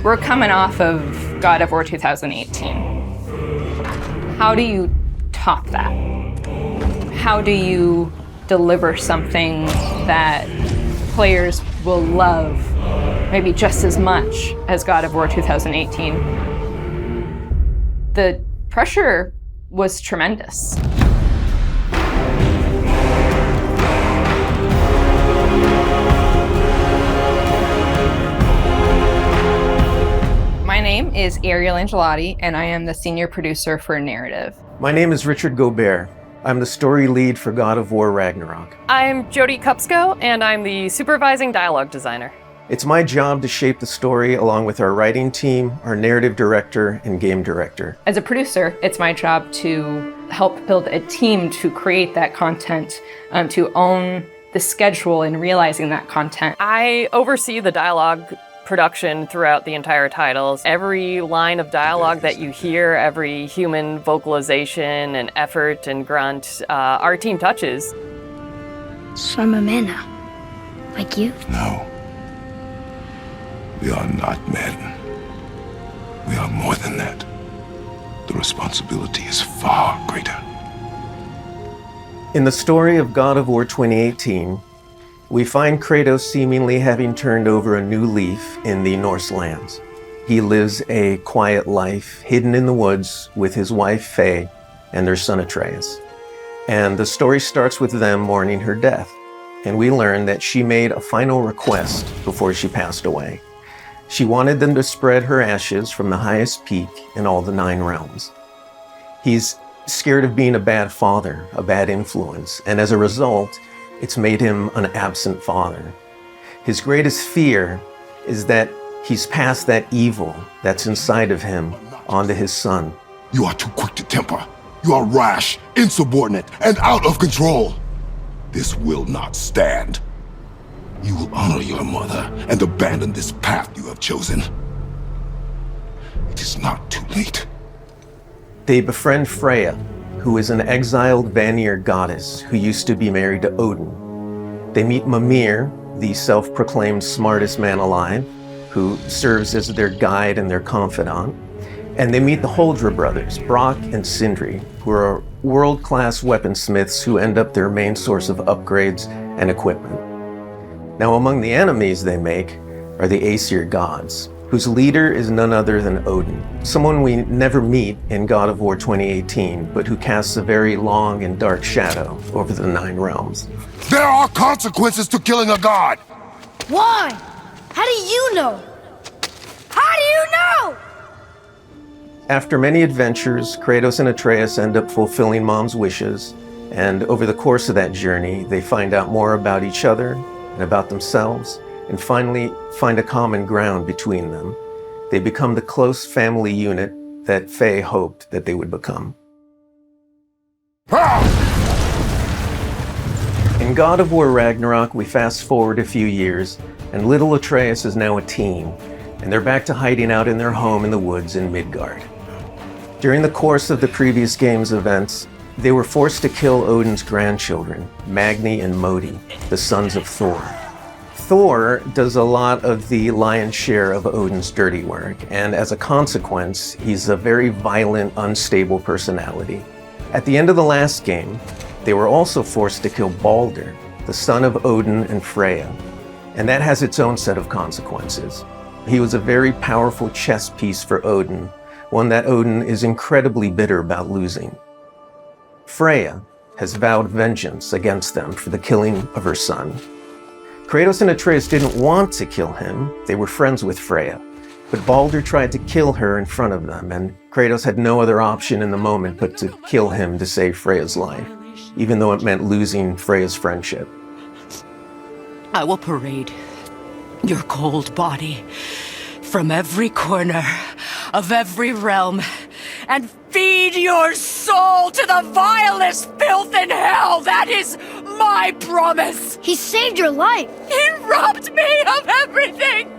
We're coming off of God of War 2018. How do you top that? How do you deliver something that players will love maybe just as much as God of War 2018? The pressure was tremendous. My name is Ariel Angelotti, and I am the senior producer for narrative. My name is Richard Gobert. I'm the story lead for God of War Ragnarök. I'm Jody Kupsko, and I'm the supervising dialogue designer. It's my job to shape the story along with our writing team, our narrative director, and game director. As a producer, it's my job to help build a team to create that content, to own the schedule in realizing that content. I oversee the dialogue production throughout the entire titles. Every line of dialogue that you hear, every human vocalization and effort and grunt, our team touches. So I'm a man now, like you? No. We are not men. We are more than that. The responsibility is far greater. In the story of God of War 2018, we find Kratos seemingly having turned over a new leaf in the Norse lands. He lives a quiet life, hidden in the woods with his wife Faye and their son Atreus. And the story starts with them mourning her death, and we learn that she made a final request before she passed away. She wanted them to spread her ashes from the highest peak in all the 9 realms. He's scared of being a bad father, a bad influence, and as a result, it's made him an absent father. His greatest fear is that he's passed that evil that's inside of him onto his son. You are too quick to temper. You are rash, insubordinate, and out of control. This will not stand. You will honor your mother and abandon this path you have chosen. It is not too late. They befriend Freya, who is an exiled Vanir goddess who used to be married to Odin. They meet Mimir, the self-proclaimed smartest man alive, who serves as their guide and their confidant. And they meet the Holdra brothers, Brock and Sindri, who are world-class weaponsmiths who end up their main source of upgrades and equipment. Now, among the enemies they make are the Aesir gods, whose leader is none other than Odin, someone we never meet in God of War 2018, but who casts a very long and dark shadow over the 9 realms. There are consequences to killing a god! Why? How do you know? How do you know? After many adventures, Kratos and Atreus end up fulfilling Mom's wishes, and over the course of that journey, they find out more about each other and about themselves, and finally find a common ground between them. They become the close family unit that Faye hoped that they would become. In God of War Ragnarök, we fast forward a few years, and little Atreus is now a teen, and they're back to hiding out in their home in the woods in Midgard. During the course of the previous game's events, they were forced to kill Odin's grandchildren, Magni and Modi, the sons of Thor. Thor does a lot of the lion's share of Odin's dirty work, and as a consequence, he's a very violent, unstable personality. At the end of the last game, they were also forced to kill Balder, the son of Odin and Freya, and that has its own set of consequences. He was a very powerful chess piece for Odin, one that Odin is incredibly bitter about losing. Freya has vowed vengeance against them for the killing of her son. Kratos and Atreus didn't want to kill him, they were friends with Freya, but Balder tried to kill her in front of them, and Kratos had no other option in the moment but to kill him to save Freya's life, even though it meant losing Freya's friendship. I will parade your cold body from every corner of every realm and feed your soul to the vilest filth in hell. That is my promise. He saved your life. He robbed me of everything.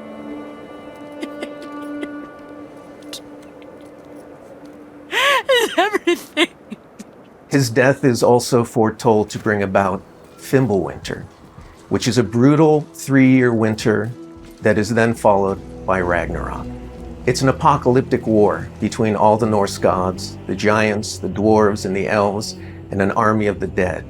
Everything. His death is also foretold to bring about Fimbulwinter, which is a brutal 3-year winter that is then followed by Ragnarok. It's an apocalyptic war between all the Norse gods, the giants, the dwarves, and the elves, and an army of the dead.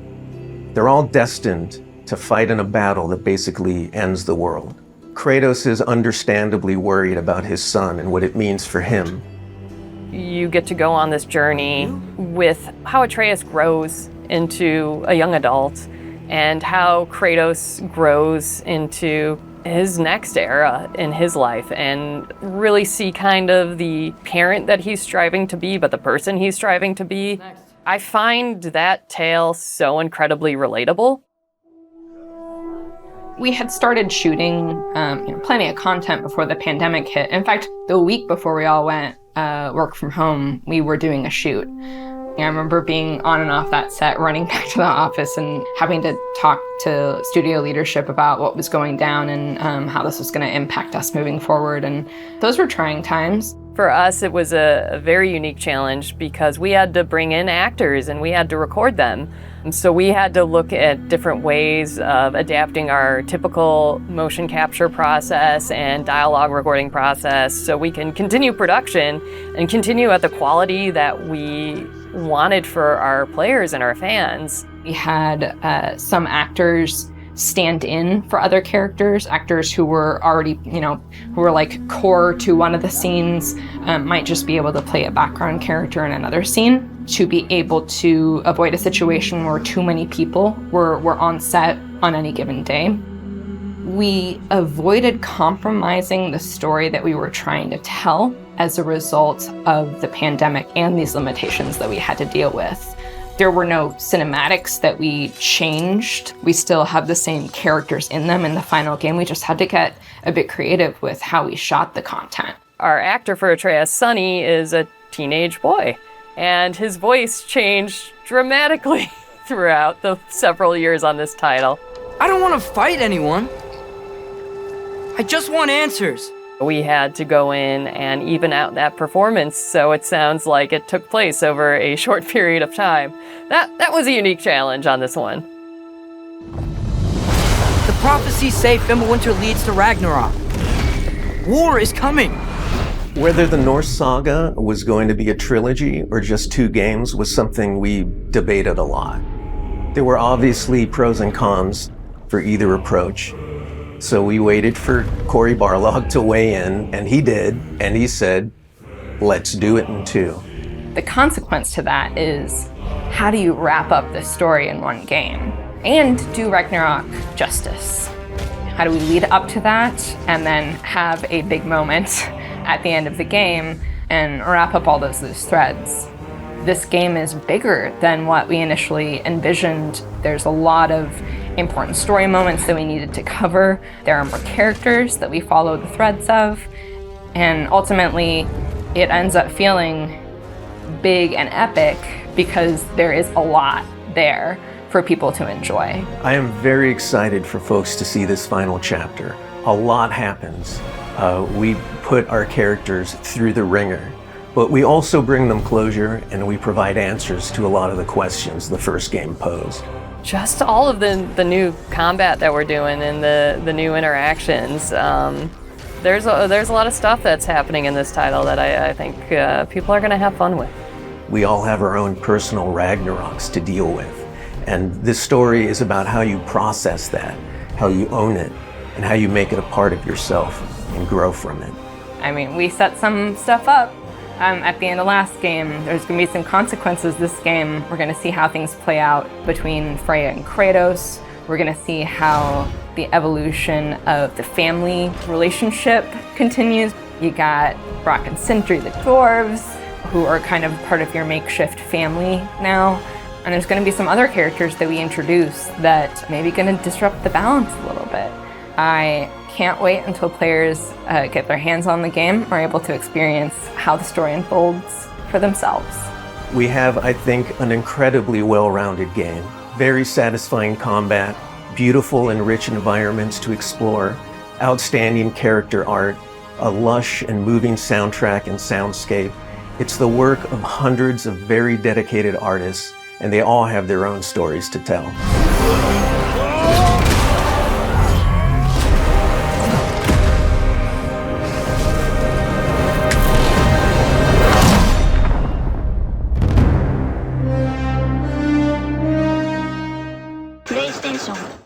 They're all destined to fight in a battle that basically ends the world. Kratos is understandably worried about his son and what it means for him. You get to go on this journey with how Atreus grows into a young adult and how Kratos grows into his next era in his life, and really see kind of the parent that he's striving to be, but the person he's striving to be. I find that tale so incredibly relatable. We had started shooting plenty of content before the pandemic hit. In fact, the week before we all went work from home, we were doing a shoot. I remember being on and off that set, running back to the office and having to talk to studio leadership about what was going down and how this was going to impact us moving forward. And those were trying times. For us, it was a very unique challenge because we had to bring in actors and we had to record them. And so we had to look at different ways of adapting our typical motion capture process and dialogue recording process so we can continue production and continue at the quality that we wanted for our players and our fans. We had some actors stand in for other characters, actors who were already, who were like core to one of the scenes, might just be able to play a background character in another scene to be able to avoid a situation where too many people were on set on any given day. We avoided compromising the story that we were trying to tell as a result of the pandemic and these limitations that we had to deal with. There were no cinematics that we changed. We still have the same characters in them in the final game. We just had to get a bit creative with how we shot the content. Our actor for Atreus, Sonny, is a teenage boy, and his voice changed dramatically throughout the several years on this title. I don't want to fight anyone. I just want answers. We had to go in and even out that performance so it sounds like it took place over a short period of time. That was a unique challenge on this one. The prophecies say Fimbulwinter leads to Ragnarok. War is coming. Whether the Norse saga was going to be a trilogy or just 2 games was something we debated a lot. There were obviously pros and cons for either approach. So we waited for Cory Barlog to weigh in, and he did, and he said, let's do it in 2. The consequence to that is, how do you wrap up this story in one game and do Ragnarok justice? How do we lead up to that and then have a big moment at the end of the game and wrap up all those loose threads? This game is bigger than what we initially envisioned. There's a lot of important story moments that we needed to cover. There are more characters that we follow the threads of. And ultimately, it ends up feeling big and epic because there is a lot there for people to enjoy. I am very excited for folks to see this final chapter. A lot happens. We put our characters through the ringer, but we also bring them closure and we provide answers to a lot of the questions the first game posed. Just all of the new combat that we're doing and the new interactions. There's a lot of stuff that's happening in this title that I think people are going to have fun with. We all have our own personal Ragnaroks to deal with. And this story is about how you process that, how you own it, and how you make it a part of yourself and grow from it. I mean, we set some stuff up at the end of last game. There's going to be some consequences this game. We're going to see how things play out between Freya and Kratos. We're going to see how the evolution of the family relationship continues. You got Brock and Sindri, the dwarves, who are kind of part of your makeshift family now. And there's going to be some other characters that we introduce that maybe going to disrupt the balance a little bit. I can't wait until players get their hands on the game, are able to experience how the story unfolds for themselves. We have, I think, an incredibly well-rounded game. Very satisfying combat, beautiful and rich environments to explore, outstanding character art, a lush and moving soundtrack and soundscape. It's the work of hundreds of very dedicated artists, and they all have their own stories to tell. są.